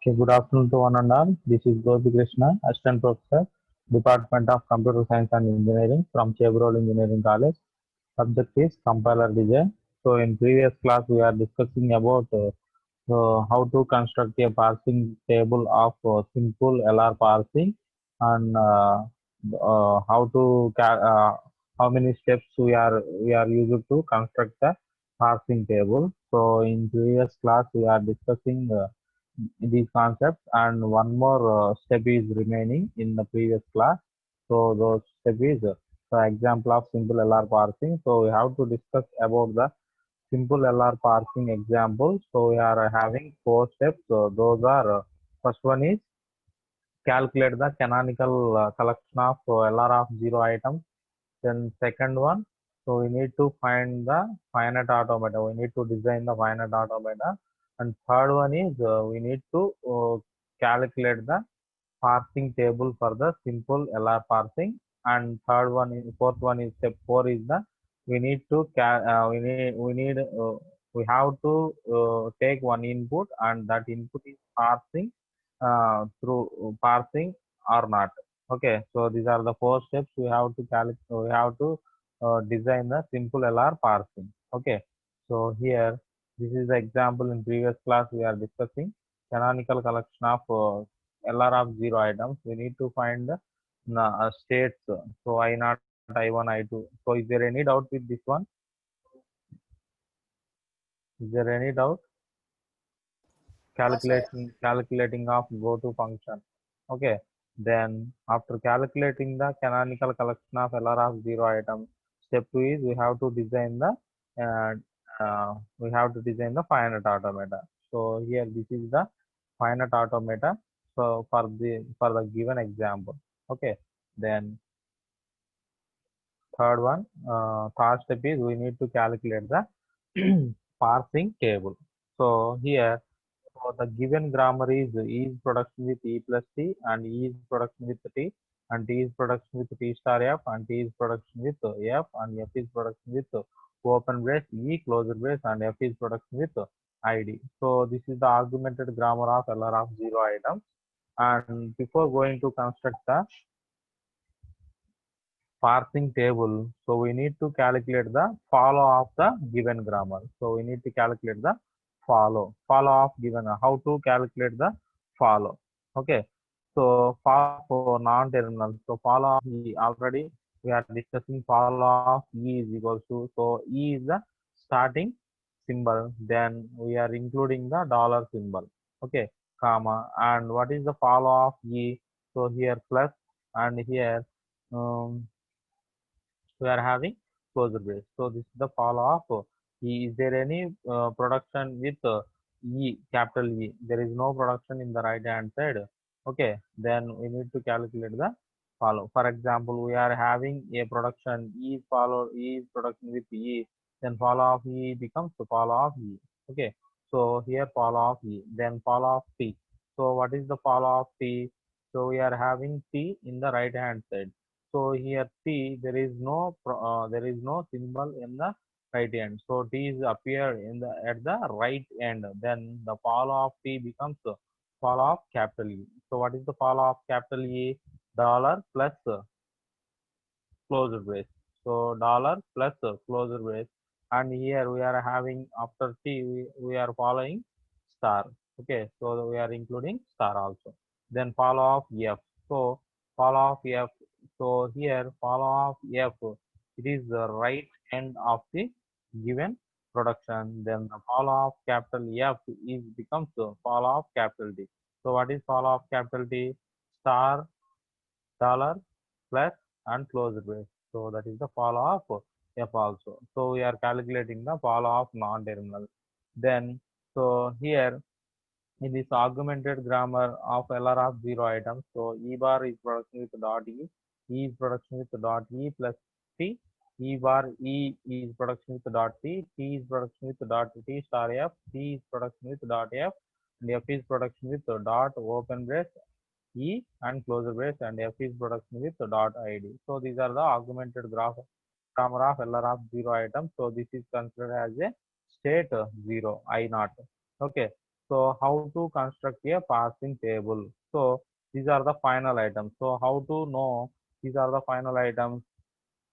Okay, good afternoon to one and all. This is Gopi Krishna, Assistant Professor, Department of Computer Science and Engineering from Chevrolet Engineering College. Subject is compiler design. So in previous class we are discussing about how to construct a parsing table of simple LR parsing and how many steps we are used to construct the parsing table. So in previous class we are discussing these concepts, and one more step is remaining in the previous class. So those step is the example of simple LR parsing. So we have to discuss about the simple LR parsing example. So we are having four steps. So those are first one is calculate the canonical collection of LR of zero items. Then second one, so we need to find the finite automata. We need to design the finite automata. And third one is we need to calculate the parsing table for the simple LR parsing. And fourth one is step four is the we need to we have to take one input, and that input is parsing through parsing or not. Okay, so these are the four steps we have to design the simple LR parsing. Okay, so here this is the example. In previous class we are discussing canonical collection of LR of zero items. We need to find the states. So I naught, I1, I2. So is there any doubt with this one? Is there any doubt? No, sir. Calculating of go to function. Okay, then after calculating the canonical collection of LR of zero items, step two is uh, we have to design the finite automata. So here this is the finite automata. So for the given example. Okay, then third step is we need to calculate the parsing table. So here, so the given grammar is production with E plus T, and E is production with T, and T is production with T star F, and T is production with F, and F is production with open brace E, closed brace, and F is production with ID. So this is the augmented grammar of LR of zero items. And before going to construct the parsing table, so we need to calculate the follow of the given grammar. So we need to calculate the follow of given. How to calculate the follow? Okay, so follow for non-terminal. So follow of E, already we are discussing follow of E is equals to, so E is the starting symbol, then we are including the dollar symbol. Okay, comma, and what is the follow of E? So here plus, and here um, we are having closure brace. So this is the follow of E. Is there any production with E, capital E? There is no production in the right hand side. Okay, then we need to calculate the follow. For example, we are having a production E is production with E, then follow of E becomes the follow of E. Okay, so here follow of E, then follow of T. So what is the follow of T? So we are having T in the right hand side. So here T, there is no symbol in the right end. So T is appear in the at the right end. Then the follow of T becomes follow of capital E. So what is the follow of capital E? Dollar plus closure brace. So dollar plus closure brace. And here we are having after T we are following star. Okay, so we are including star also. Then follow of F. So follow of F. So here follow of F, it is the right end of the given production. Then the follow of capital F is becomes the follow of capital D. So what is follow of capital D? Star, dollar, plus, and close brace. So that is the follow of F also. So we are calculating the follow of non-terminal. Then so here in this augmented grammar of LR of zero items, so E bar is production with dot E is production with dot E plus T, E bar E is production with dot T is production with dot T star F, T is production with dot F, and F is production with dot open brace E and closure brace, and F is production with dot ID. So these are the augmented grammar of LR of zero items. So this is considered as a state 0, I naught. Okay. So how to construct a parsing table? So these are the final items. So how to know these are the final items?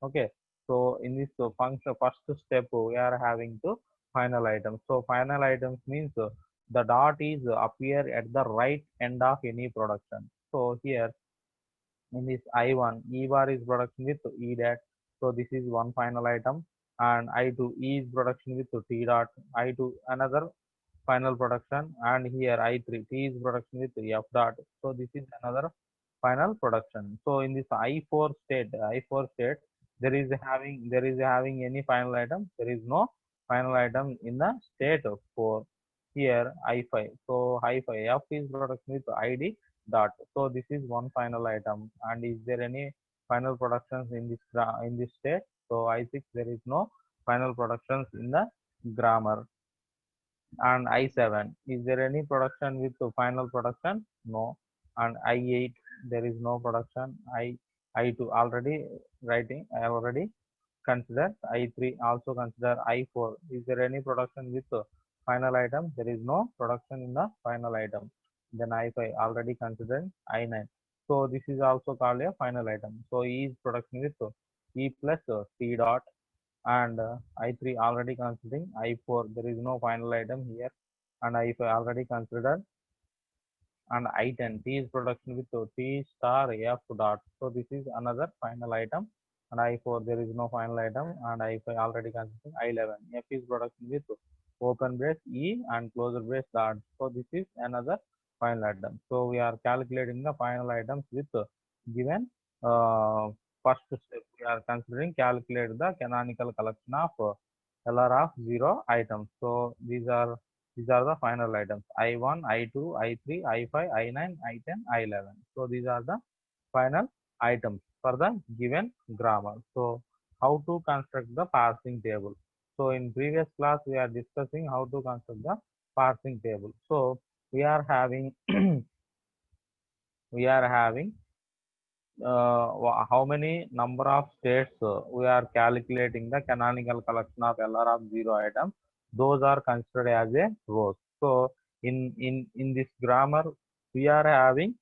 Okay. So in this function, first step we are having to final items. So final items means the dot is appear at the right end of any production. So here in this I1, E bar is production with E dot. So this is one final item, and I2 E is production with T dot. I2 another final production, and here I3 T is production with F dot. So this is another final production. So in this I4 state, there is having any final item. There is no final item in the state of 4. Here I5. So I5 F is production with ID dot. So this is one final item. And is there any final productions in this state? So I6 there is no final productions in the grammar. And I7, is there any production with the final production? No. And I8, there is no production. I2 already writing, I have already considered. I3 also consider. I4, is there any production with the final item? There is no production in the final item. Then I5 already considered. I9. So this is also called a final item. So E is production with E plus T dot, and I3 already considering. I4 there is no final item here, and I5 already considered. And I10 T is production with T star F dot. So this is another final item, and I4 there is no final item, and I5 already considering. I11 F is production with open brace E and closure brace dot. So this is another final item. So we are calculating the final items with given uh, first step. We are considering calculate the canonical collection of LR of 0 items. So these are the final items: I1, I2, I3, I5, I9, I10, I11. So these are the final items for the given grammar. So how to construct the parsing table? So in previous class we are discussing how to construct the parsing table. So we are having we are having how many number of states we are calculating the canonical collection of LR of 0 items. Those are considered as a rows. So in this grammar we are having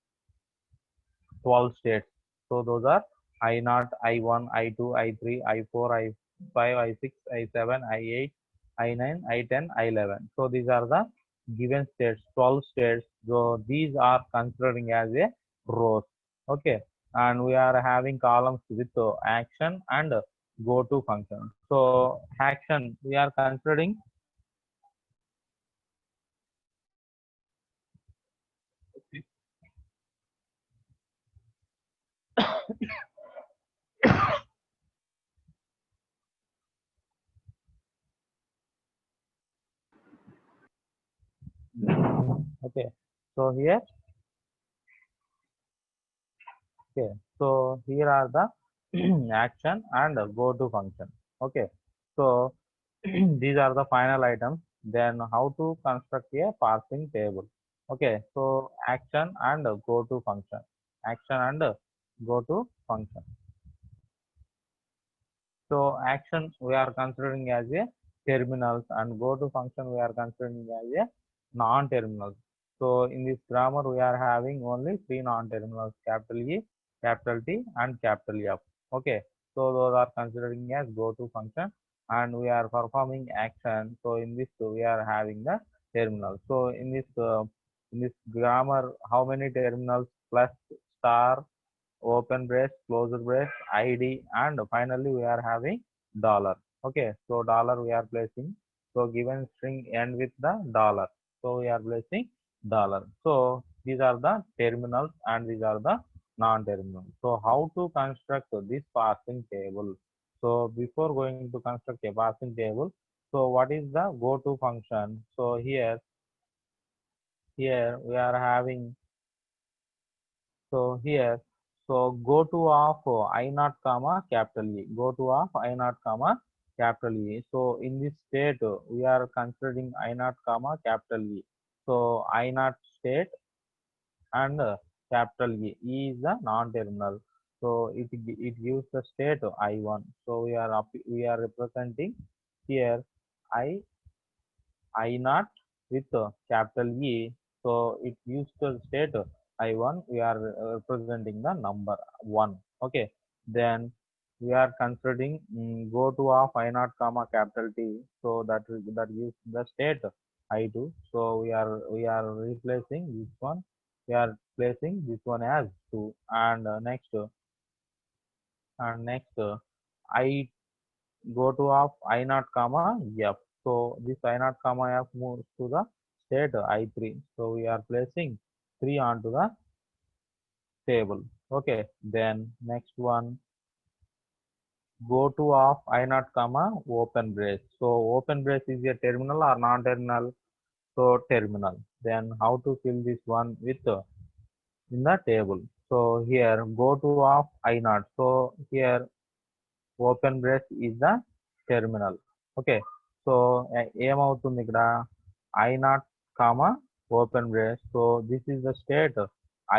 12 states. So those are I0, I1, I2, I3, I4, I5, I6, I7, I8, I9, I10, I11. So these are the given states, 12 states. So these are considering as a rows. Okay. And we are having columns with action and go to function. So action we are considering okay. So here okay, so here are the action and go to function. Okay, so these are the final items. Then how to construct a parsing table? Okay, so action and go to function. Action and go to function. So action we are considering as a terminals, and go to function we are considering as a non-terminals. So in this grammar we are having only three non-terminals: capital E, capital T, and capital F. Okay, so those are considering as go to function, and we are performing action. So in this we are having the terminal. So in this grammar, how many terminals? Plus, star, open brace, closure brace, ID, and finally we are having dollar. Okay, so dollar we are placing. So given string end with the dollar. So we are placing dollar. So these are the terminals and these are the non-terminals. So how to construct this parsing table? So before going to construct a parsing table, so what is the go to function? So here we are having so here, so go to of I naught comma capital E. Go to of I naught comma capital E. So in this state, we are considering I naught comma capital E. So I naught state and capital E. E is the non-terminal. So it gives the state I1. So we are representing here I naught with capital E. So it used to state I1, we are representing the number 1. Okay. Then we are considering go to of I naught comma capital T. So that gives the state I2. So we are replacing this one. We are placing this one as 2. And next I go to of I naught comma F. So this I naught comma F moves to the state I3. So we are placing 3 onto the table. Okay. Then next one, go to of I naught comma open brace. So open brace is a terminal or non-terminal? So terminal. Then how to fill this one with in the table? So here go to of I naught. So here open brace is the terminal. Okay. So ఏమవుతుంది ఇక్కడ I naught comma open brace. So this is the state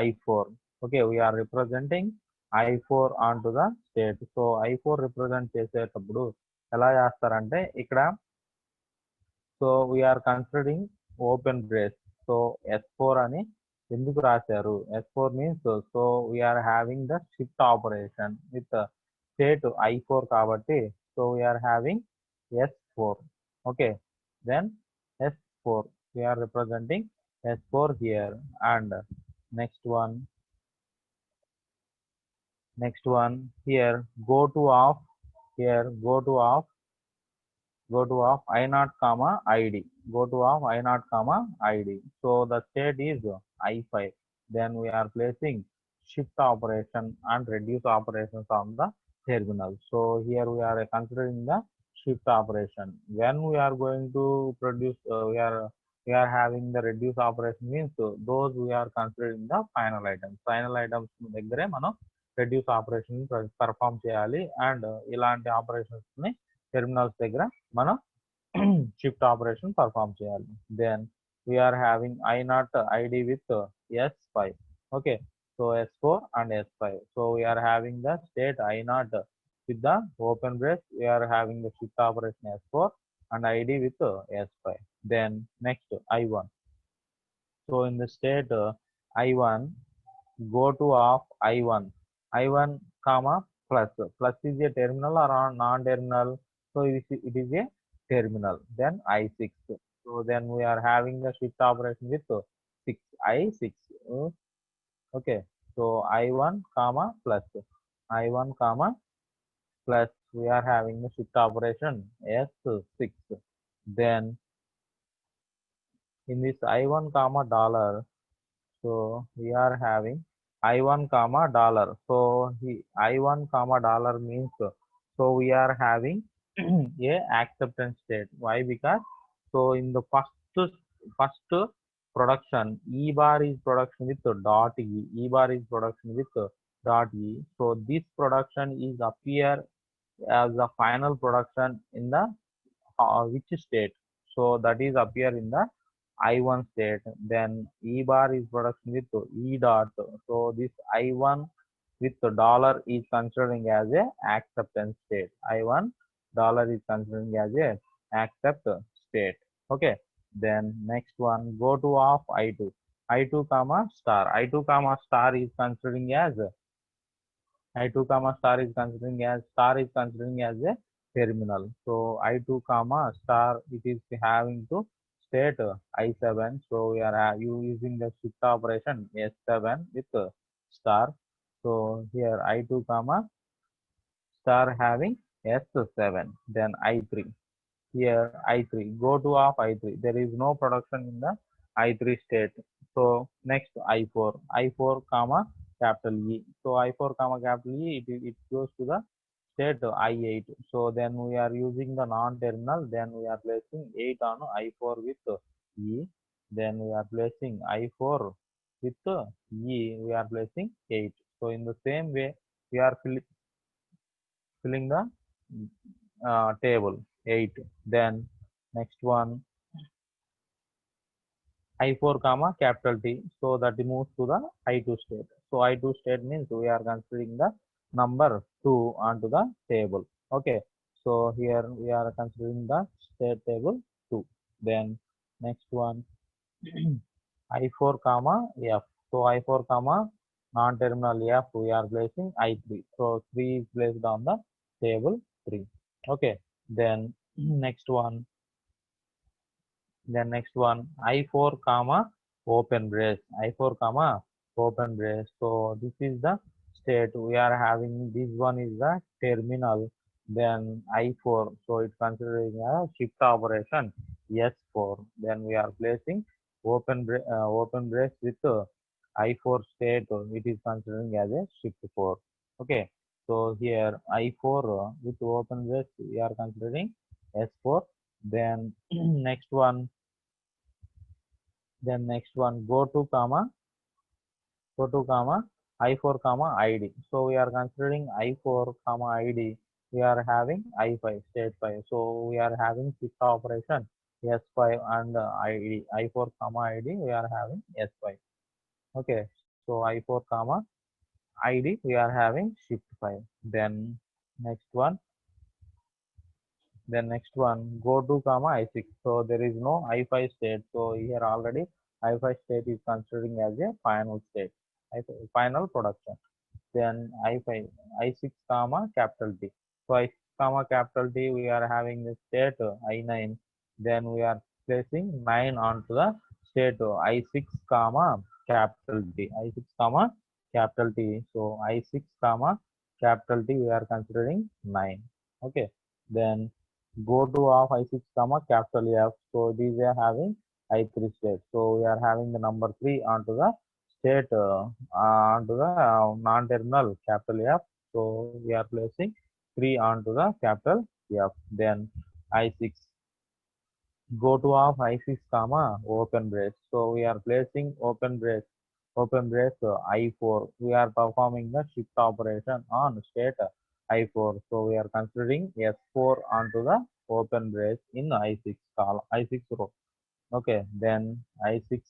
I4. Okay, we are representing I4 onto the state. So I4 represent చేసేటప్పుడు ఎలా చేస్తారంటే ఇక్కడ so we're considering open brace. So S4 అని ఎందుకు రాశారు? S4 means so we're having the shift operation with state I4 కాబట్టి so we're having S4. Okay. Then S4 we are representing S4 here. And next one here go to of I naught comma ID. Go to of I naught comma ID. So the state is I5. Then we are placing shift operation and reduce operations on the terminal. So here we are considering the shift operation. When we are going to produce, we are having the reduce operation means those we are considering the final items. Final items దగ్గరే మనం reduce operation perform చేయాలి. And ఇలాంటి operations ని terminals దగ్గర మనం shift operation perform చేయాలి. Then we are having I naught ID with S5. Okay. So S4 and S5. So we are having the state I naught with the open brace. We are having the shift operation S4 and ID with S5. Then next I1. So in the state I1, go to of I1 comma plus. Plus is a terminal or non-terminal? So it is a terminal. Then I6. So then we are having the shift operation with 6 I6. Okay. So I1 comma plus. I1 comma plus we are having the shift operation S6. Then in this I1 comma dollar, so we are having I1 comma dollar. So I1 comma dollar means so we are having a acceptance state. Why? Because so in the first production, E bar is production with dot E. E bar is production with dot E. So this production is appear as the final production in the which state? So that is appear in the I1 state. Then E bar is production with E dot. So this I1 with dollar is considering as a acceptance state. I1 dollar is considering as a accept state. Okay. Then next one, go to of I2. I2 comma star. I2 comma star is considering as I2 comma star is considering as a terminal. So I2 comma star, it is having to state I7. So we are using the shift operation S7 with star. So here I2 comma star having S7. Then I3. Here I3, go to of I3. There is no production in the I3 state. So next I4 comma capital E. So I4 comma capital E, it goes to the state I8. So then we are using the non-terminal. Then we are placing 8 on I4 with E. Then we are placing I4 with E. We are placing 8. So in the same way, we are filling the table 8. Then next one, I4 comma capital T. So that moves to the I2 state. So I2 state means we are considering the number 2 onto the table. Okay. So here we are considering the state table 2. Then next one I4 comma F. So I4 comma non-terminal F, we are placing I3. So 3 is placed on the table 3. Okay. Then next one, I4 comma open brace. I4 comma open brace. So this is the state we are having. This one is the terminal. Then I4. So it's considering a shift operation S4. Then we are placing open brace with I4 state. It is considering as a shift 4. Okay. So here I4 with open brace we are considering S4. Then next one, go to comma I4 comma ID. So we are considering I4 comma ID. We are having I5 state 5. So we are having shift operation S5 and ID I4 comma ID. We are having S5. Okay. So I4 comma ID we are having shift 5. Next one next one, go to comma I6. So there is no I5 state. So here already I5 state is considering as a final state, final production. Then I5, I6 comma capital T. So I6 comma capital T, we are having the state I9. Then we are placing 9 onto the state I6 comma capital T. I6 comma capital T. So I6 comma capital T, we are considering 9. Okay. Then go to of I6 comma capital F. So these are having I3 state. So we are having the number 3 onto the state onto the non-terminal capital F. So we are placing 3 onto the capital F. Then I6, go to of I6 comma open brace. So we are placing open brace I4. We are performing the shift operation on state I4. So we are considering S4 onto the open brace in I6 column, I6 row. Okay, then I6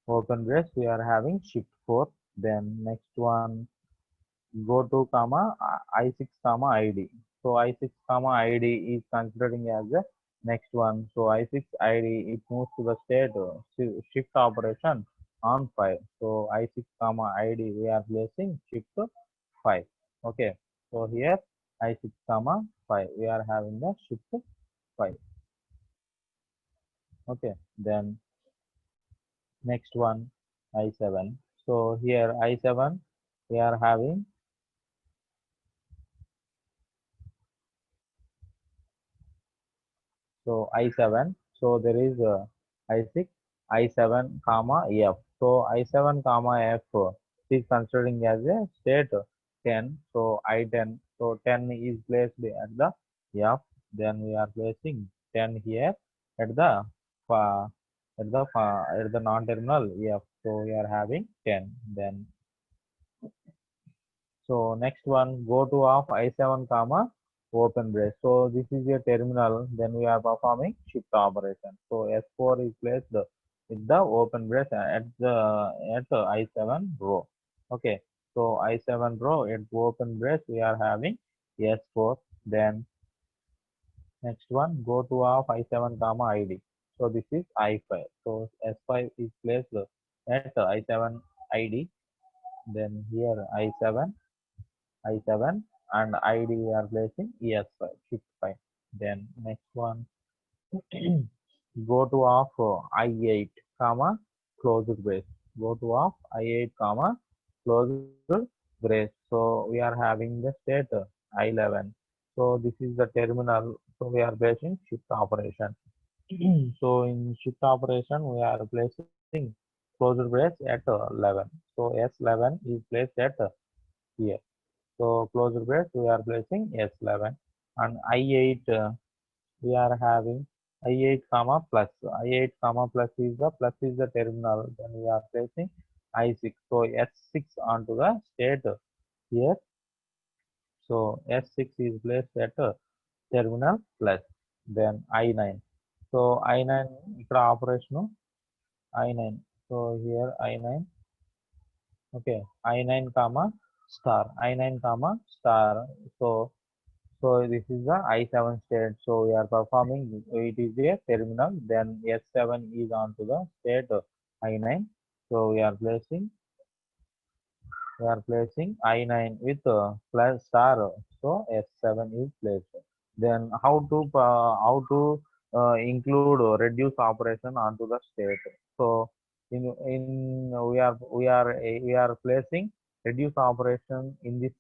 open brace we are having shift 4. Then next one, go to comma I6 comma ID. So I6 comma ID is considering as the next one. So I6 ID, it moves to the state shift operation on 5. So I6 comma ID we are placing shift 5. Okay. So here I6 comma 5 we are having the shift 5. Okay. Then next one I7. So here I7 we are having, so I7. So there is I6, I7 comma F. So I7 comma F is considering as a state 10. So I10. So 10 is placed at the F. Then we are placing 10 here at the at the non-terminal F. So we are having 10. Then so next one, go to of I7 comma open brace. So this is a terminal. Then we are performing shift operation. So S4 is placed with the open brace at I7 row. Okay. So I7 row at open brace we are having S4. Then next one, go to of I7 comma ID. So this is I5. So S5 is placed at I7 ID. Then here I7 and ID we are placing ES5, shift 5. Then next one, go to of I8 comma closed brace. Go to of I8 comma closed brace. So we are having the state I11. So this is the terminal. So we are placing shift operation. So in shift operation we are placing closed brace at 11. So S11 is placed at here. So closure brace we are placing S11 and I8 we are having I8 comma plus. I8 comma plus is the terminal. Then we are placing I6. So S6 onto the state here. So S6 is placed at terminal plus. Then I9. So I9 ఇక్కడ operation I9. So here I9. Okay, I9 comma star. I9 comma star. So So this is the I7 state. So we are performing, it is a terminal. Then S7 is onto the state I9. So we are placing I9 with plus star. So S7 is placed. Then how to include reduce operation onto the state. So in we are placing reduce operation in this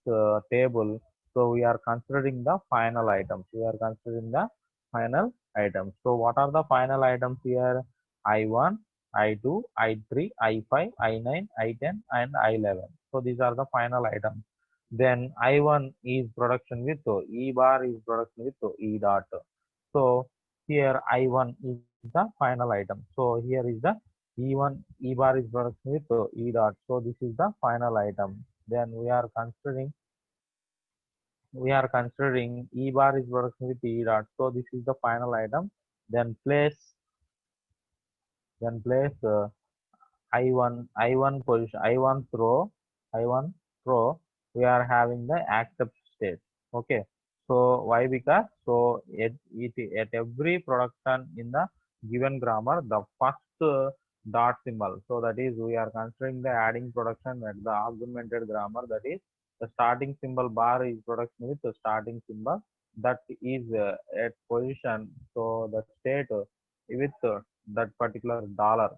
table. So we are considering the final items. We are considering the final items. So what are the final items here? I1, I2, I3, I5, I9, I10, and I11. So these are the final items. Then I1 is production with E bar is production with E dot. So here I1 is the final item. So here is the E1 E bar is production with E dot. So this is the final item. Then we are considering E bar is production with E dot. So this is the final item. Then place I1 position, I1 row, we are having the accept state. Okay. So why? Because so at every production in the given grammar, the first dot symbol. So that is we are considering the adding production at the augmented grammar. That is the starting symbol bar is production with the starting symbol that is at position. So the state with that particular dollar.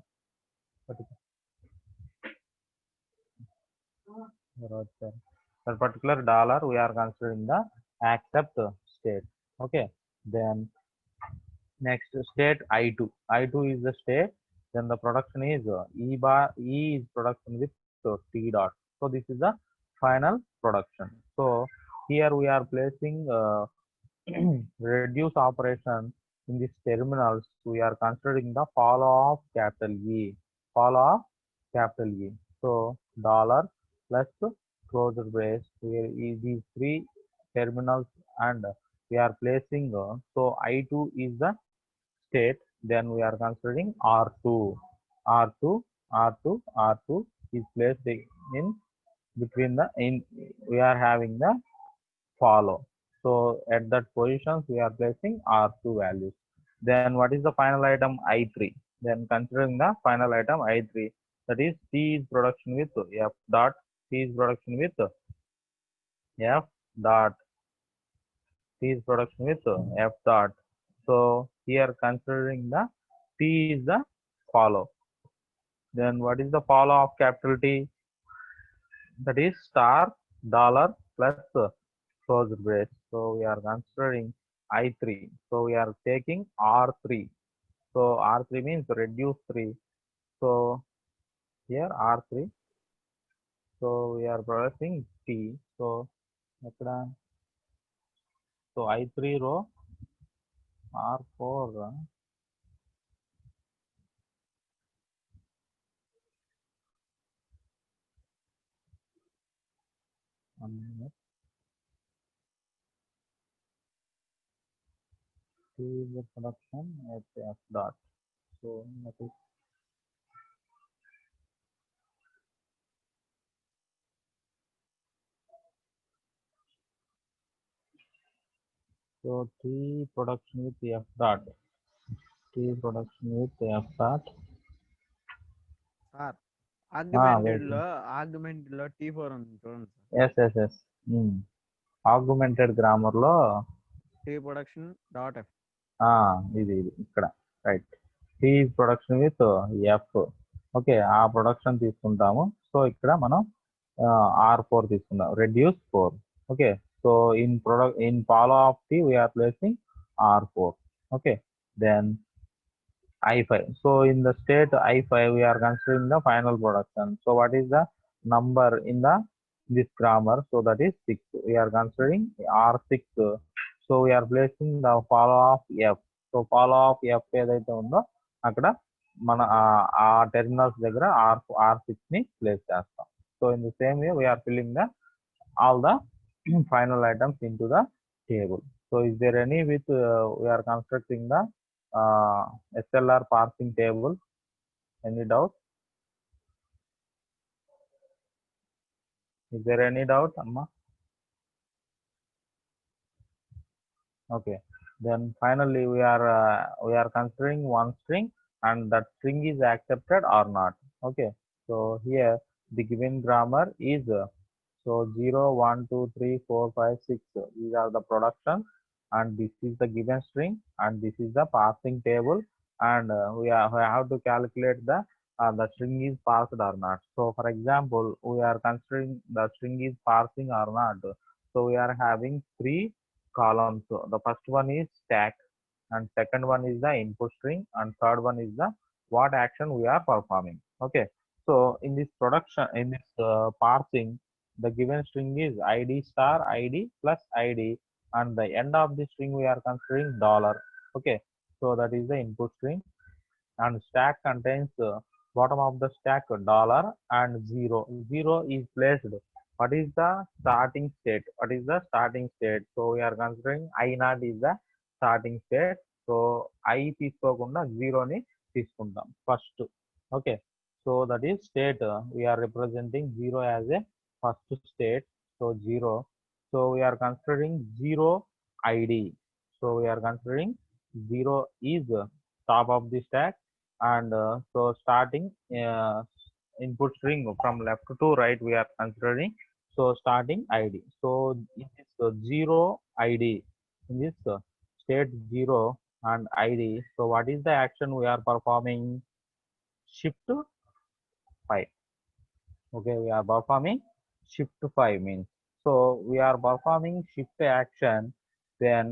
Roger. That particular dollar we are considering the accept state. Okay. Then next state I2. I2 is the state. Then the production is E bar. E is production with T dot. So this is the final production. So here we are placing reduce operation in these terminals. We are considering the follow of capital E. Follow of capital E. So dollar plus closure brace. Here is these three terminals and we are placing. So I2 is the state. Then we are considering R2. R2, R2, R2 is placed in between the in. We are having the follow. So at that positions we are placing R2 values. Then what is the final item? I3. Then considering the final item I3, that is T is production with F dot. T is production with F dot. T is production with F dot. So here considering the T is the follow. Then what is the follow of capital T? That is star dollar plus close brace. So we are considering I3. So we are taking R3. So R3 means reduce 3. So here R3. So we are producing T. So I3 row R4. T is the production at F dot. So that is so T production with F dot. T production with F dot. Sir Wait. Argumented లో T4 ఉంది చూడండి sir. Yes. Augmented grammar లో T production dot F. ఇది ఇక్కడ right. T is production with F. Okay, ఆ production తీసుకుంటాము. So ఇక్కడ మనం R4 తీసుకుందాం, reduce 4. Okay, so in follow of T we're placing R4. Okay, then I5. So in the state I5 we are considering the final production. So what is the number in this grammar? So that is 6. We are considering R6. So we are placing the follow of F. So follow of F ఏదైతే ఉందో అక్కడ మన ఆ terminals దగ్గర R6 ని place చేస్తాం. So in the same way we are filling all the final items into the table. So is there any with we are constructing the SLR parsing table? Any doubt? Is there any doubt, Amma? Okay, then finally we are considering one string, and that string is accepted or not. Okay, so here the given grammar is so 0, 1, 2, 3, 4, 5, 6. These are the production, and this is the given string, and this is the parsing table, and we have to calculate the string is parsed or not. So for example, we are considering the string is parsing or not. So we are having three columns. So the first one is stack, and second one is the input string, and third one is the what action we are performing. Okay, so in this production, in this parsing, the given string is id star id plus id, and the end of the string we are considering dollar. Okay, so that is the input string, and stack contains bottom of the stack dollar and zero. Zero is placed. What is the starting state? What is the starting state? So we are considering I naught is the starting state. So I తీసుకోకుండా జీరోని తీసుకుంటాం first. Okay, so that is state. We are representing zero as a first state. So zero. So we are considering zero id. So we are considering zero is top of the stack, and so starting input string from left to right we are considering, so starting id. So in this 0 id, in this state 0 and id, so what is the action we are performing? Shift 5. Okay, we are performing shift 5 means, so we are performing shift action. Then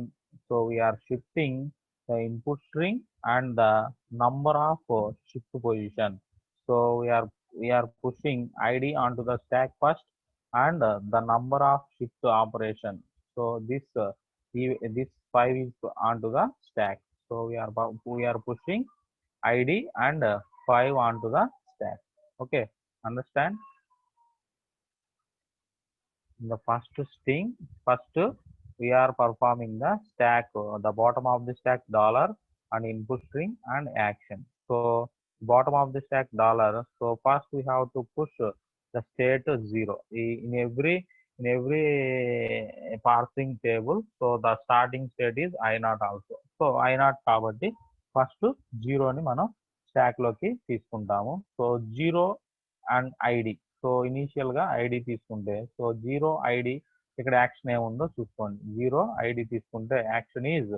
so we are shifting the input string and the number of shift position. So we are pushing id onto the stack first, and the number of shift operation. So this 5 is onto the stack. So we are pushing id and 5 onto the stack. Okay, understand? In the first string, first we are performing the stack, the bottom of the stack dollar and input string and action. So bottom of the stack dollar, so first we have to push the state 0 in every parsing table. So the starting state is I naught also. So I naught కాబట్టి first జీరోని మనం stock లోకి తీసుకుంటాము. So zero and ID. So initial గా ID తీసుకుంటే, so zero ID ఇక్కడ action ఏముందో చూసుకోండి. Zero ID తీసుకుంటే action is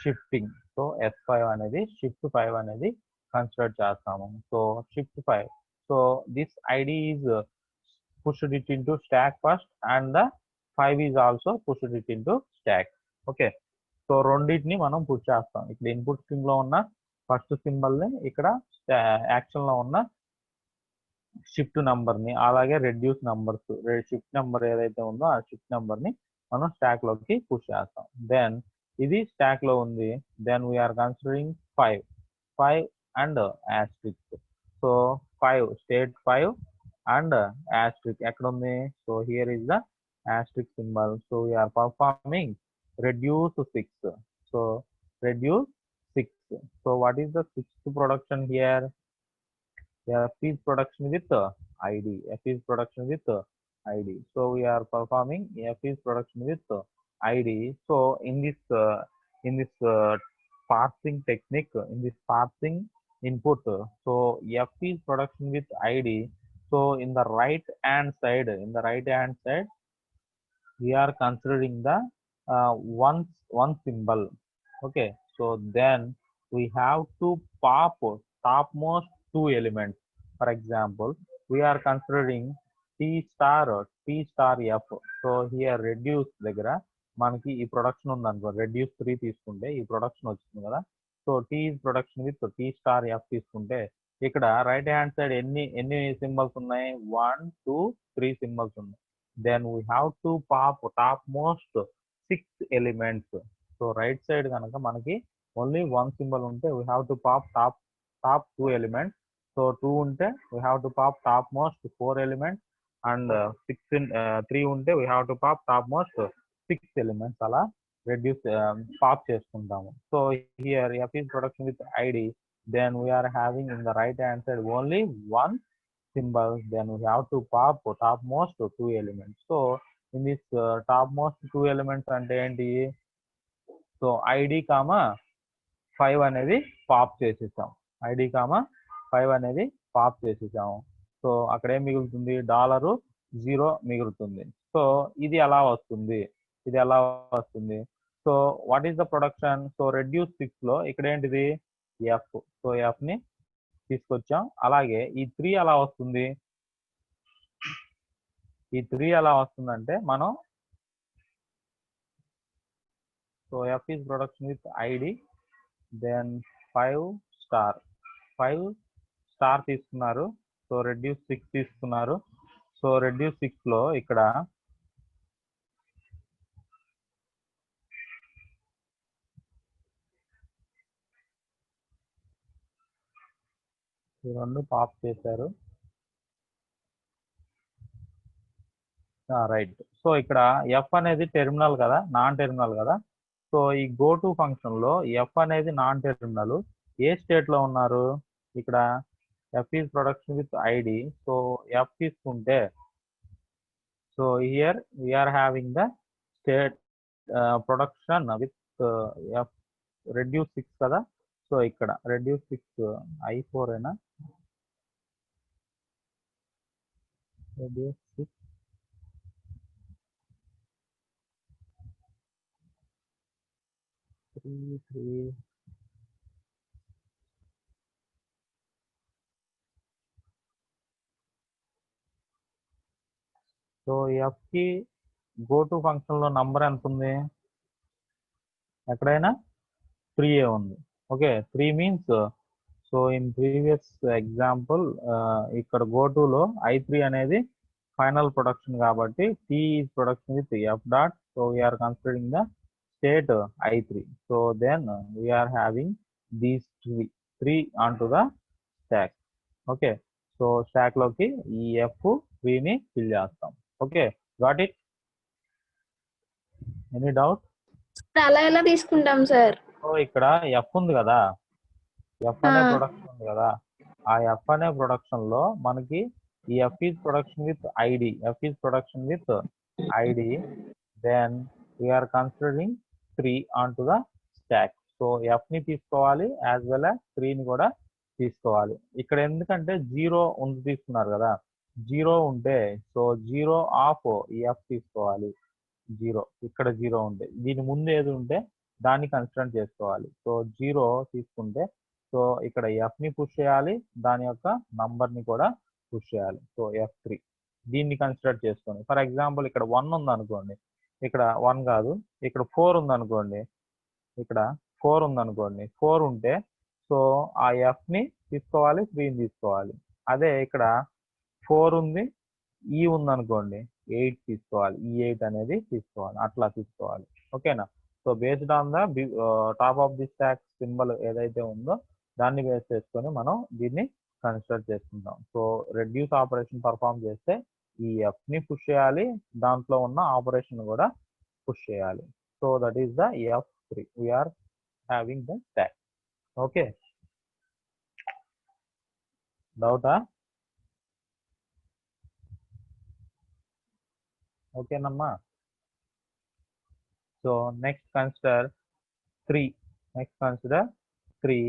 shifting. So S5 అనేది షిఫ్ట్ 5 అనేది కన్సిడర్ చేస్తాము. So shift 5. So this ID is pushed it into stack first, and the 5 is also pushed it into stack. Okay, so రెండింటిని మనం push చేస్తాం. ఇక్కడ input string లో ఉన్న first symbol ని, ఇక్కడ యాక్షన్ లో ఉన్న షిఫ్ట్ నంబర్ ని, అలాగే రెడ్యూస్ నంబర్స్, షిఫ్ట్ నెంబర్ ఏదైతే ఉందో ఆ షిఫ్ట్ నెంబర్ ని మనం స్టాక్ లోకి పుష్ చేస్తాం. దెన్ ఇది స్టాక్ లో ఉంది. Then we're considering 5 and asterisk. So 5 state 5 and asterisk ఎక్కడ ఉంది? So here is the asterisk symbol. So we're performing reduce 6. So reduce 6. So what is the sixth production here? F is production with id. F is production with id. So we are performing F is production with id. So in this parsing technique, in this parsing input, so F is production with id. So in the right hand side, we are considering the one symbol. Okay, so then we have to pop topmost two elements. For example, we are considering t star f. So here reduce దగ్గర మనకి ఈ production ఉందనుకో, reduce 3 తీసుకుంటే ఈ production వచ్చింది కదా. So T production with T star F తీసుకుంటే ఇక్కడ రైట్ హ్యాండ్ సైడ్ ఎన్ని సింబల్స్ ఉన్నాయి? 1 2 3 సింబల్స్ ఉన్నాయి. then we have to pop topmost 6 elements. So right side కనుక మనకి ఓన్లీ వన్ సింబల్ ఉంటే we have to pop top 2 elements. So 2 ఉంటే we have to pop topmost 4 elements, and 3 ఉంటే we have to pop topmost 6 elements. అలా reduce pop చేసుకుంటాము. So here F is production with id. then we are having in the right hand side only one symbol. Then we have to pop topmost 2 elements. So in this topmost 2 elements అంటే ఏంటి? So ID comma 5 అనేది pop చేసేసాం. ID comma 5 అనేది pop చేసేసాము. So అక్కడ ఏం మిగులుతుంది, $0 మిగులుతుంది. సో ఇది ఎలా వస్తుంది, ఇది ఎలా వస్తుంది? So what is the production? So reduce 6 లో ఇక్కడ ఏంటిది ఎఫ్. సో ఎఫ్ ని తీసుకొచ్చాం. అలాగే ఈ 3 ఎలా వస్తుంది? ఈ 3 ఎలా వస్తుందంటే మనం so F is production with ID, then 5 star 5 star తీసుకున్నారు. సో రెడ్యూస్ 6 తీసుకున్నారు. సో రెడ్యూస్ 6 లో ఇక్కడ ఈ రెండు పాప్ చేశారు. రైట్. సో ఇక్కడ ఎఫ్ అనేది టెర్మినల్ కదా, నాన్ టెర్మినల్ కదా. సో ఈ గో టు ఫంక్షన్ లో ఎఫ్ అనేది నాన్ టెర్మినల్. ఏ స్టేట్ లో ఉన్నారు? ఇక్కడ F is production with ID. So F తీసుకుంటే so here we are having the state production with F reduce 6 కదా. సో ఇక్కడ రెడ్యూస్ 6 I4 అయినా రెడ్యూస్ 6 3 సో ఎఫ్ కి గో టు ఫంక్షన్ లో నంబర్ ఎంత ఉంది? ఎక్కడైనా 3 ఉంది. Okay, 3 means so in previous example ఇక్కడ గో టు లో I3 అనేది ఫైనల్ ప్రొడక్షన్ కాబట్టి T is production with F dot. So we are considering the state I3. So then we are having these three onto the stack. Okay, so stack లోకి ఈ F3 ని fill చేస్తాం. Okay, got it? Any doubt? అలా ఎలా తీసుకుంటాం sir? So ఇక్కడ F ఉంది కదా, F అనే ప్రొడక్షన్ ఉంది కదా. ఆ F అనే ప్రొడక్షన్ లో మనకి ఈ F is production with ID. F is production with ID. Then we are considering 3 onto the stack. So F ని తీసుకోవాలి as well as 3 ని కూడా తీసుకోవాలి. ఇక్కడ ఎందుకంటే 0 ఉంది తీసుకున్నారు కదా, 0 ఉంటే సో 0 ఆఫ్ F తీసుకోవాలి. 0 ఇక్కడ 0 ఉంటే దీని ముందు ఏది ఉంటే దాన్ని కన్సిడర్ చేసుకోవాలి. సో 0 తీసుకుంటే సో ఇక్కడ F ని పుష్ చేయాలి, దాని యొక్క నంబర్ ని కూడా పుష్ చేయాలి. సో F3 దీన్ని కన్సిడర్ చేసుకోండి. ఫర్ ఎగ్జాంపుల్ ఇక్కడ 1 ఉంది అనుకోండి, ఇక్కడ 1 కాదు, ఇక్కడ 4 ఉంది అనుకోండి, ఇక్కడ 4 ఉంది అనుకోండి. 4 ఉంటే సో ఆ F ని తీసుకోవాలి, 3 ని తీసుకోవాలి. అదే ఇక్కడ 4 ఉంది, E ఉంది అనుకోండి, 8 తీసుకోవాలి, E8 అనేది తీసుకోవాలి, అట్లా తీసుకోవాలి. ఓకేనా? So based on the top of the stock symbol ఏదైతే ఉందో దాన్ని బేస్ చేసుకొని మనం దీన్ని కన్సిడర్ చేసుకుంటాం. సో రెడ్యూస్ ఆపరేషన్ పర్ఫామ్ చేస్తే ఈ F ని పుష్ చేయాలి, దాంట్లో ఉన్న ఆపరేషన్ కూడా పుష్ చేయాలి. So that is the F3. We are having the stack. Okay, డౌటా? ఓకేనమ్మా. So next consider 3. Next consider 3.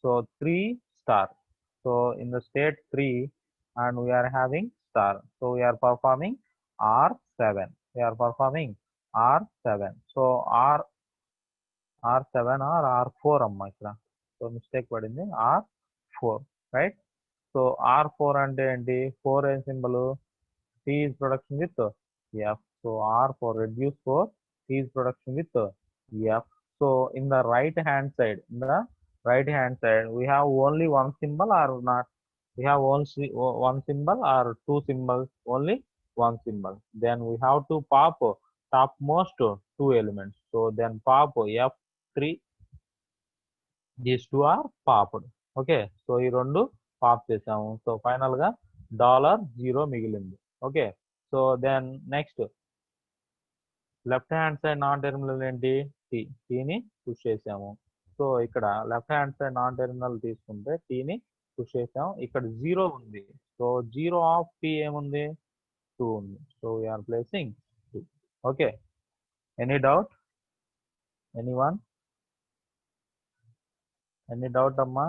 So 3 star. So in the state 3 and we are having star. So we are performing R7. We are performing R7. So R7 or R4 amma ikkada. So mistake padindi, R4, right? So R4 ante enti, 4 em symbol, T is production with F. So R4 reduce 4, T is production with F. So in the right hand side, we have only one symbol or not? We have only one symbol or two symbols? Only one symbol. Then we have to pop topmost 2 elements. So then pop F3. These two are popped. Okay, so ఈ రెండు pop చేసాము. So final గా $0 మిగిలింది. Okay, so then next left hand side non terminal ఏంటి? టీని push చేసాము. So ఇక్కడ left hand side non terminal తీసుకుంటే టీని పుష్ చేసాం. ఇక్కడ 0 ఉంది. సో 0 ఆఫ్ టీ ఏముంది? 2 ఉంది. So we're placing 2. Okay, any doubt? Anyone? Any doubt, Amma?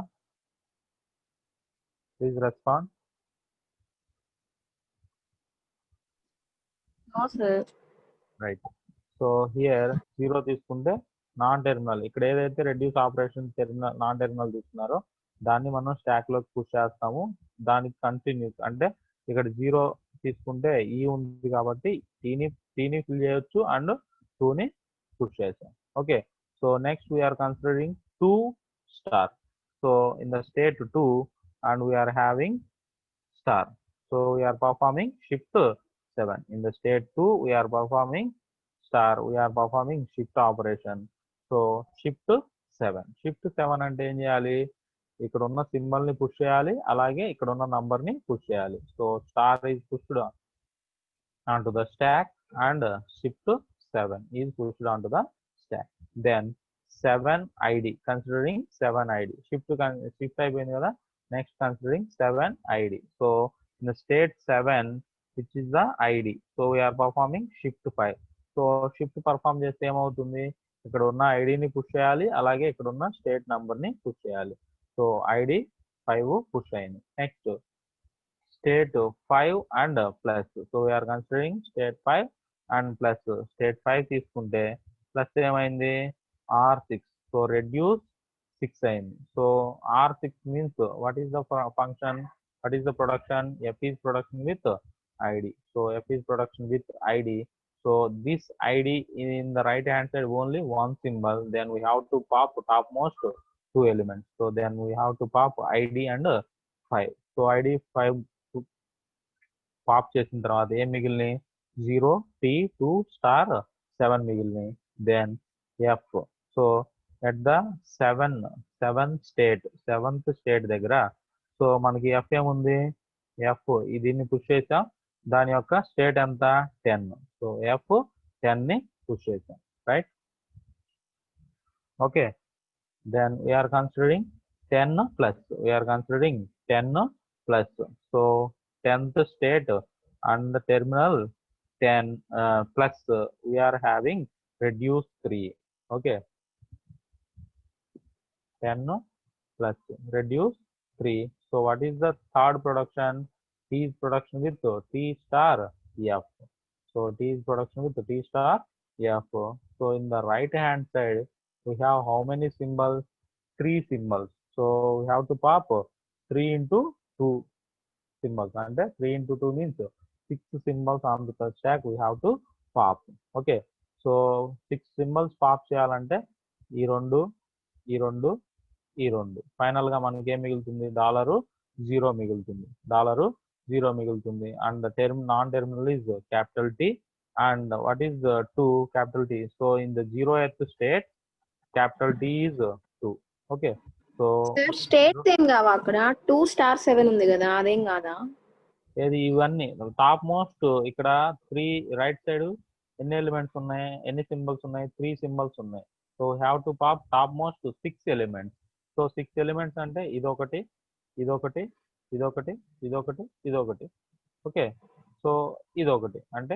Please respond. No, sir. Right. So here zero తీసుకుంటే నాన్ టెర్మినల్, ఇక్కడ ఏదైతే reduce operation terminal non terminal తీసుకున్నారో దాన్ని మనం స్టాక్ లోకి పుష్ చేస్తాము. దానికి కంటిన్యూస్ అంటే ఇక్కడ జీరో తీసుకుంటే ఈ ఉంది కాబట్టి టీని ఫిల్ చేయొచ్చు అండ్ టూని పుష్ చేసాం. Okay, so next we're considering 2 star. So in the state 2 and we're having star. So we are performing shift 7. In the state 2, we are performing star. We are performing shift operation. So shift 7. Shift 7 అంటే ఏం చేయాలి? ఇక్కడ ఉన్న symbol ని push చేయాలి, అలాగే ఇక్కడ ఉన్న నంబర్ ని పుష్ చేయాలి. So star is pushed onto the stack and shift 7 is pushed onto the stack. Then 7 ID, considering 7 ID. Shift అయిపోయింది కదా, next considering 7 ID. So in the state 7, which is the ID, so we are performing shift 5. So shift perform చేస్తే ఏమవుతుంది? ఇక్కడ ఉన్న ID ని push చేయాలి, అలాగే ఇక్కడ ఉన్న స్టేట్ నంబర్ ని పుష్ చేయాలి. సో ID 5 పుష్ అయింది. Next state 5 and plus. So we are considering state 5 and plus. State 5 తీసుకుంటే ప్లస్ ఏమైంది? R6. So reduce 6 అయింది. So R6 means what is the function? What is the production? F is production with ID. So F is production with ID. So this ID in the right hand side only one symbol. Then we have to pop topmost 2 elements. So then we have to pop ID and 5. So ID 5 pop చేసిన తర్వాత ఏం మిగిలినాయి? 0 T 2 star 7 మిగిలినాయి. Then F. So at the 7th state దగ్గర so మనకి F ఏముంది? F దీన్ని push చేసాం, దాని యొక్క స్టేట్ ఎంత? 10. సో F 10 ని పుష్ చేసాం, right? Okay, then we're considering 10 plus. We're considering 10 plus. So 10th state and the terminal 10 plus we are having reduce 3. Okay, 10 plus reduce 3. So what is the third production? T is production with T star F. So T is production with T star F. So in the right hand side we have how many symbols? 3 symbols. So we have to pop 3 into 2 symbols, and 3 into 2 means 6 symbols on the stack we have to pop. Okay, so 6 symbols pop చేయాలంటే ఈ రెండు final గా మనకి ఏం మిగులుతుంది? $0 మిగులుతుంది. And non terminal is capital T and what is 2 capital T. So in the 0th state capital T is 2. Okay, so state ఏం కావా? అక్కడ 2 స్టార్ 7 ఉంది కదా, అదేం కాదా? ఏది? ఇవన్నీ టాప్ మోస్ట్ ఇక్కడ 3 రైట్ సైడ్ ఎన్ని ఎలిమెంట్స్ ఉన్నాయి? ఎన్ని సింబల్స్ ఉన్నాయి? 3 సింబల్స్ ఉన్నాయి. So have to pop top most 6 elements. So 6 elements అంటే ఇదొకటి. ఓకే, సో ఇదొకటి అంటే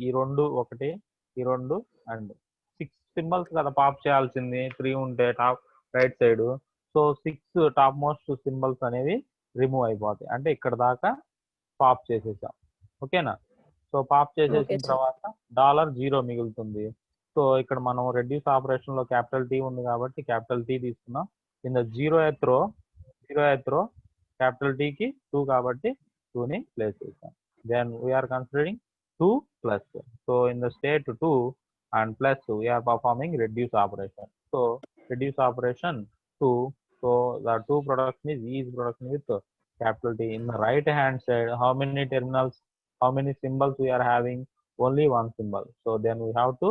ఈ రెండు ఒకటి, ఈ రెండు అండ్ 6 సింబల్స్ కదా పాప్ చేయాల్సింది. 3 ఉంటే top right side. So 6 top most symbols అనేవి రిమూవ్ అయిపోతాయి, అంటే ఇక్కడ దాకా పాప్ చేసేసాం. ఓకేనా? సో పాప్ చేసేసిన తర్వాత $0 మిగులుతుంది. సో ఇక్కడ మనం రెడ్యూస్ ఆపరేషన్ లో క్యాపిటల్ T ఉంది కాబట్టి క్యాపిటల్ T తీసుకున్నాం. ఇన్ ద 0th రో క్యాపిటల్ T కి 2 కాబట్టి 2 ని ప్లేస్ చేసాం. Then we're considering 2 plus. So in the state 2 and plus we are performing reduce operation. So reduce operation 2. So the 2 production is E is production with capital T. In the right hand side, how many terminals, how many symbols we are having? Only one symbol. So then we have to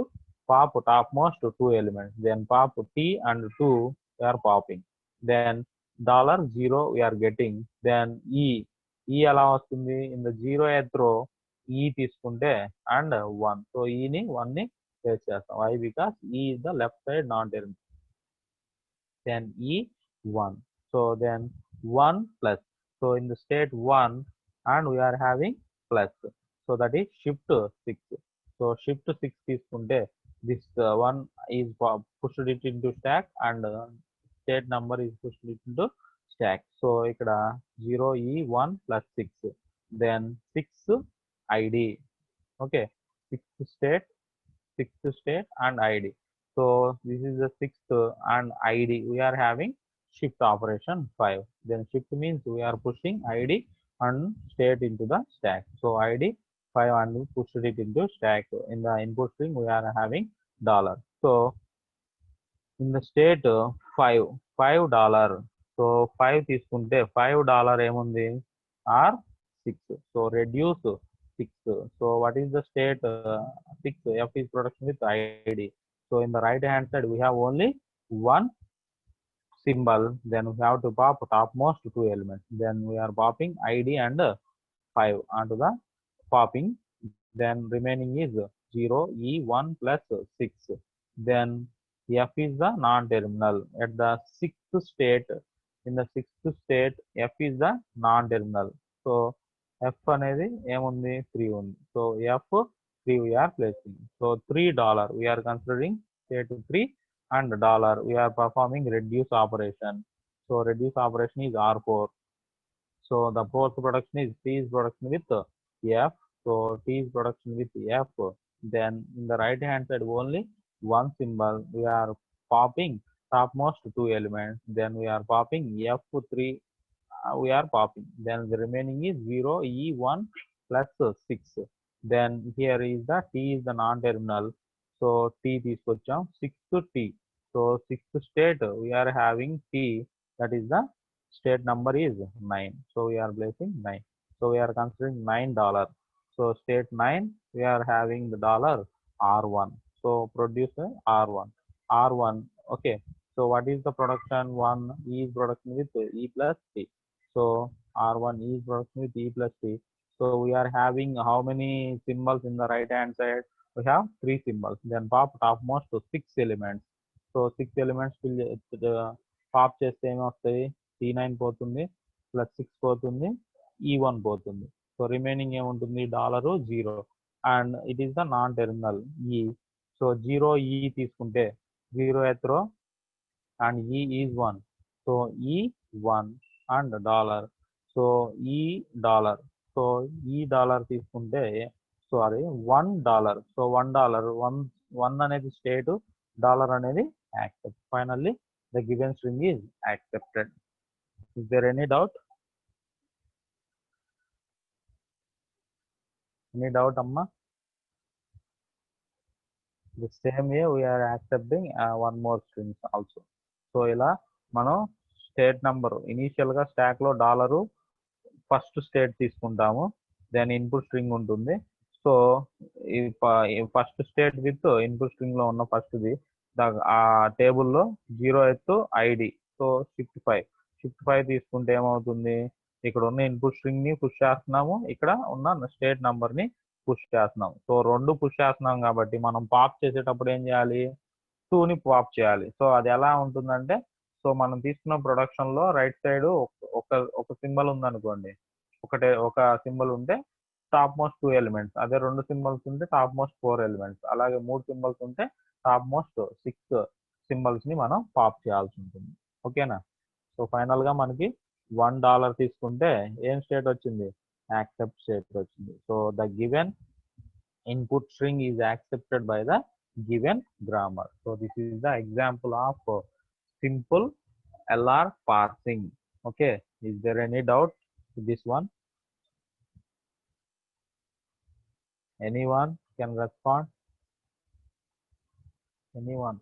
pop topmost 2 elements. Then pop T and 2 we are popping. Then $0 we are getting. Then E ఎలా వస్తుంది? In the 0th row E తీసుకుంటే and 1. So E ని 1 ని place చేస్తాం. Why? Because E is the left side non-terminal. Then E 1. So then 1 plus. So in the state 1 and we are having plus. So that is shift 6. So shift 6 తీసుకుంటే this one is pushed it into stack, and state number is pushed it into stack. So ikkada 0e1 plus 6, then 6 id. Okay, sixth state and id. So this is the sixth and id. We are having shift operation 5. Then shift means we are pushing id and state into the stack. So id 5 and we pushed it into stack. In the input string we are having dollar. So in the state 5 so 5 తీసుకుంటే $5 ఏముంది r 6. So reduce 6. So what is the state 6? F is production with id. So in the right hand side we have only one symbol, then we have to pop topmost two elements, then we are popping id and 5 onto the popping, then remaining is 0 e1 plus 6. Then f is the non-terminal at the sixth state. In the sixth state f is the non-terminal. So f అనేది ఏముంది 3 ఉంది. So f 3 we are placing. So $3 we are considering state 3 and dollar we are performing reduce operation. So reduce operation is R4. So the fourth production is T is production with F. So T is production with F. Then in the right hand side only one symbol. We are popping topmost two elements. Then we are popping F3. We are popping. Then the remaining is 0 E1 plus 6. Then here is the T is the non-terminal. So T తీసుకొచ్చాం 6th T. So 6th state we are having T, that is the state number is 9. So we are placing 9. So we are considering $9. So state 9 we are having the dollar R1. So produce R1. R1. Okay. So what is the production? 1 E is production with E plus T. So R1 is production with E plus T. So we are having how many symbols in the right hand side? We have 3 symbols. Then pop topmost to 6 elements. So 6 elements pop చేస్తే ఏమొస్తాయి? T9 పోతుంది, plus 6 పోతుంది, E1 పోతుంది. So remaining ఏముంటుంది? $0 and it is the non terminal E. So 0E తీసుకుంటే 0 ఎత్రో and E is 1. So E1 and dollar. So $. So $. తీసుకుంటే sorry $1. So $1 1 అనేది స్టేట్, డాలర్ అనేది accept. Finally the given string is accepted. Is there any doubt? Any doubt, Amma? The same way we are accepting one more strings also. So ఇలా మనం state number initial గా stock లో dollar first state తీసుకుంటాము, then input string ఉంటుంది. So first state with input string లో ఉన్న ఫస్ట్ది ఆ టేబుల్లో 0th ఐడి. సో షిఫ్ట్ 5 తీసుకుంటే ఏమవుతుంది? ఇక్కడ ఉన్న ఇన్పుట్ స్ట్రింగ్ ని పుష్ చేస్తున్నాము, ఇక్కడ ఉన్న స్టేట్ నంబర్ ని పుష్ చేస్తున్నాము. సో రెండు పుష్ చేస్తున్నాం కాబట్టి మనం పాప్ చేసేటప్పుడు ఏం చేయాలి? 2ని పాప్ చేయాలి. సో అది ఎలా ఉంటుందంటే, సో మనం తీసుకున్న ప్రొడక్షన్ లో రైట్ సైడ్ ఒక సింబల్ ఉందనుకోండి, ఒక సింబల్ ఉంటే టాప్ మోస్ట్ 2 ఎలిమెంట్స్, అదే 2 సింబల్స్ ఉంటే టాప్ మోస్ట్ 4 ఎలిమెంట్స్, అలాగే 3 సింబల్స్ ఉంటే టాప్ మోస్ట్ 6 సింబల్స్ ని మనం పాప్ చేయాల్సి ఉంటుంది. ఓకేనా? సో ఫైనల్ గా మనకి $1 తీసుకుంటే ఏం స్టేట్ వచ్చింది? యాక్సెప్ట్ స్టేట్ వచ్చింది. So the given input string is accepted by the given grammar. So this is the example of simple LR parsing. Okay, is there any doubt to this one? Anyone can respond? Anyone?